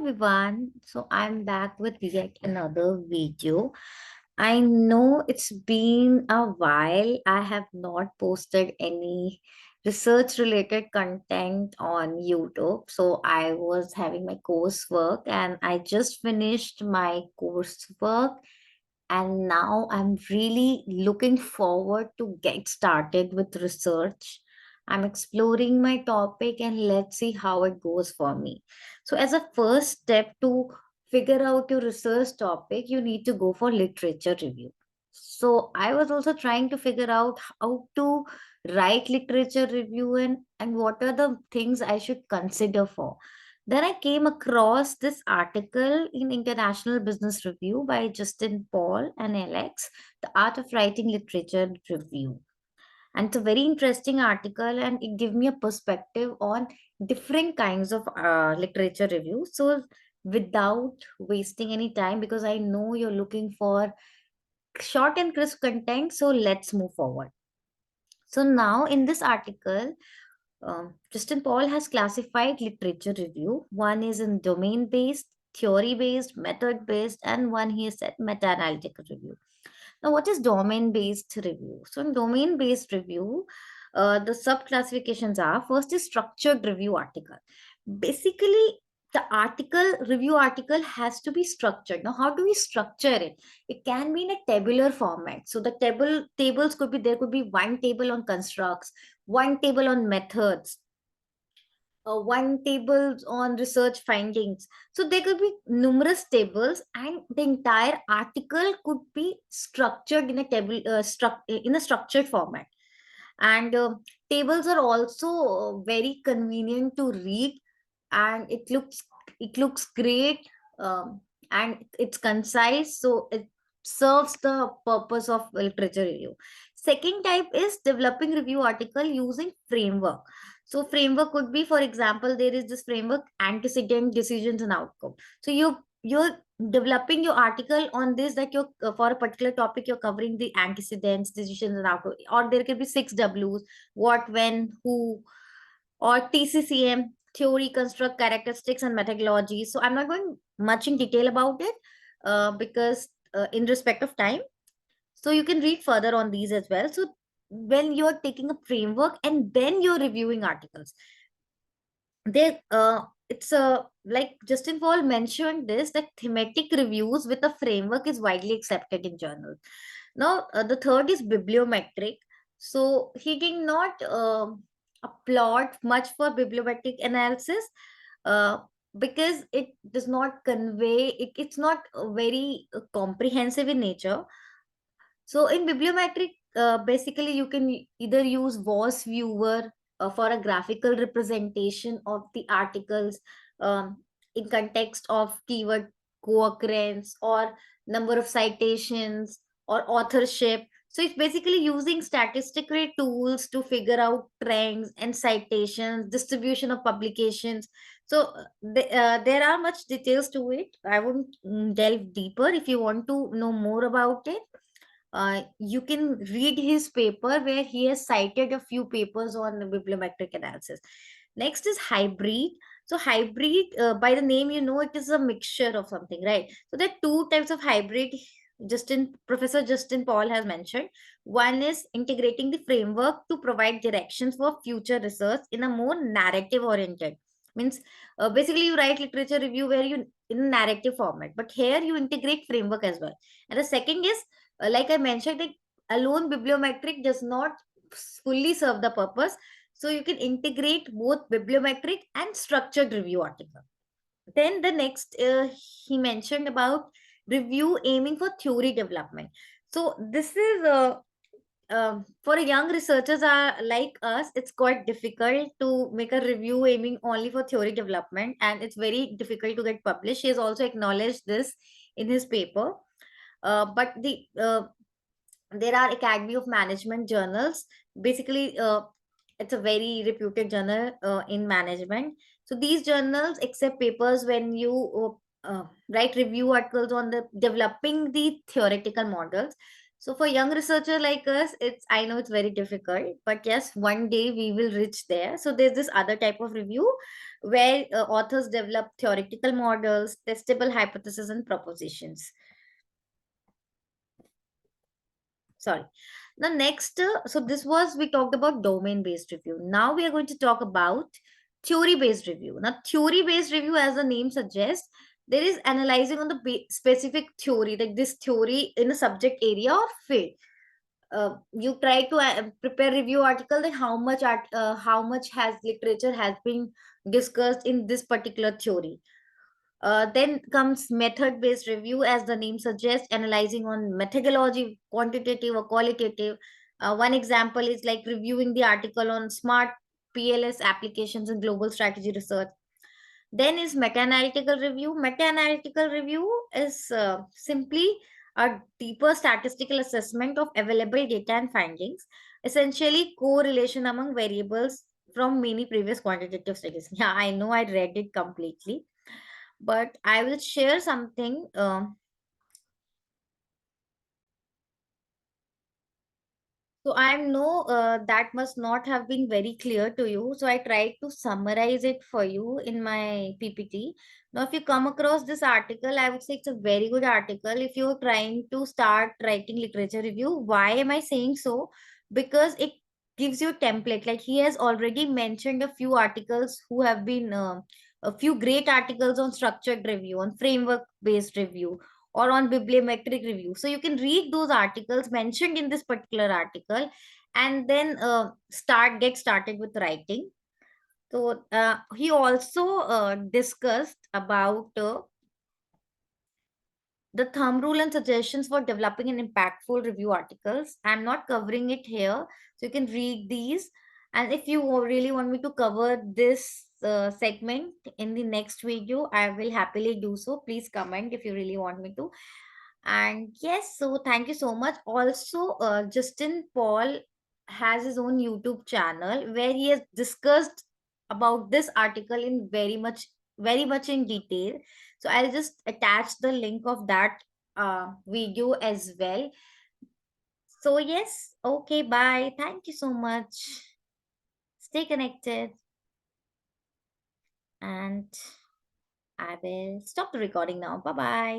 everyone. So I'm back with yet another video. I know it's been a while. I have not posted any research related content on YouTube. So I was having my coursework and I just finished my coursework, and now I'm really looking forward to get started with research. I'm exploring my topic and let's see how it goes for me. So, as a first step to figure out your research topic, you need to go for literature review. So, I was also trying to figure out how to write literature review and what are the things I should consider for. Then I came across this article in International Business Review by Justin Paul and Alex, The Art of Writing Literature Review. And it's a very interesting article and it gives me a perspective on different kinds of literature review. So without wasting any time, because I know you're looking for short and crisp content, so let's move forward. So now in this article, Justin Paul has classified literature review. One is in domain based, theory based, method based, and one he has said meta analytical review. Now, what is domain based review? So, in domain based review, the sub classifications are: first is structured review article. Basically, the review article has to be structured. Now, how do we structure it? It can be in a tabular format. So the tables could be, there could be one table on constructs, one table on methods, one table on research findings. So there could be numerous tables, and the entire article could be structured in a in a structured format. And tables are also very convenient to read, and it looks great, and it's concise, so it serves the purpose of literature review. Second type is developing review article using framework. So framework could be, for example, there is this framework: antecedent, decisions, and outcome. So you're developing your article on this, that you're for a particular topic you're covering the antecedents, decisions, and outcome. Or there could be 6 W's: what, when, who. Or TCCM: theory, construct, characteristics, and methodology. So I'm not going much in detail about it, because in respect of time, so you can read further on these as well. So when you're taking a framework and then you're reviewing articles, they it's like Justin Paul mentioned this, that thematic reviews with a framework is widely accepted in journals. Now the third is bibliometric. So he did not applaud much for bibliometric analysis, uh, because it does not convey it's not very comprehensive in nature. So in bibliometric, basically you can either use Voss viewer for a graphical representation of the articles, in context of keyword co-occurrence or number of citations or authorship. So it's basically using statistical tools to figure out trends and citations, distribution of publications. So there are much details to it. I won't delve deeper. If you want to know more about it, you can read his paper where he has cited a few papers on bibliometric analysis. Next is hybrid. So hybrid, by the name, it is a mixture of something, right? So there are two types of hybrid. Professor Justin Paul has mentioned. One is integrating the framework to provide directions for future research in a more narrative oriented. Means basically you write literature review where you in a narrative format, but here you integrate framework as well. And the second is, like I mentioned, that alone bibliometric does not fully serve the purpose. So you can integrate both bibliometric and structured review article. Then the next, he mentioned about review aiming for theory development. So this is for young researchers are like us, it's quite difficult to make a review aiming only for theory development, and it's very difficult to get published. He has also acknowledged this in his paper. But there are Academy of Management journals. Basically, it's a very reputed journal in management. So these journals accept papers when you write review articles on the developing the theoretical models. So for young researcher like us, I know it's very difficult, but yes, one day we will reach there. So there's this other type of review where authors develop theoretical models, testable hypotheses, and propositions. Sorry. The next, so this was, we talked about domain based review. Now we are going to talk about theory based review. Now, theory based review, as the name suggests, there is analyzing on the specific theory, like this theory in a subject area or field. You try to prepare review article that how much has literature has been discussed in this particular theory. Then comes method based review, as the name suggests, analyzing on methodology, quantitative or qualitative. One example is like reviewing the article on smart PLS applications in global strategy research. Then is meta-analytical review. Meta-analytical review is simply a deeper statistical assessment of available data and findings, essentially correlation among variables from many previous quantitative studies. Yeah, I know I read it completely, but I will share something. So I know that must not have been very clear to you. So I tried to summarize it for you in my PPT. Now, if you come across this article, I would say it's a very good article. If you're trying to start writing literature review, why am I saying so? Because it gives you a template. Like he has already mentioned a few articles who have been a few great articles on structured review, on framework based review, or on bibliometric review. So you can read those articles mentioned in this particular article, and then get started with writing. So he also discussed about the thumb rule and suggestions for developing an impactful review articles. I'm not covering it here, so you can read these. And if you really want me to cover this segment in the next video, I will happily do so. Please comment if you really want me to. And yes, so thank you so much. Also, Justin Paul has his own YouTube channel where he has discussed about this article in very much in detail. So I'll just attach the link of that video as well. So yes, okay, bye. Thank you so much. Stay connected, and I will stop the recording now. Bye bye.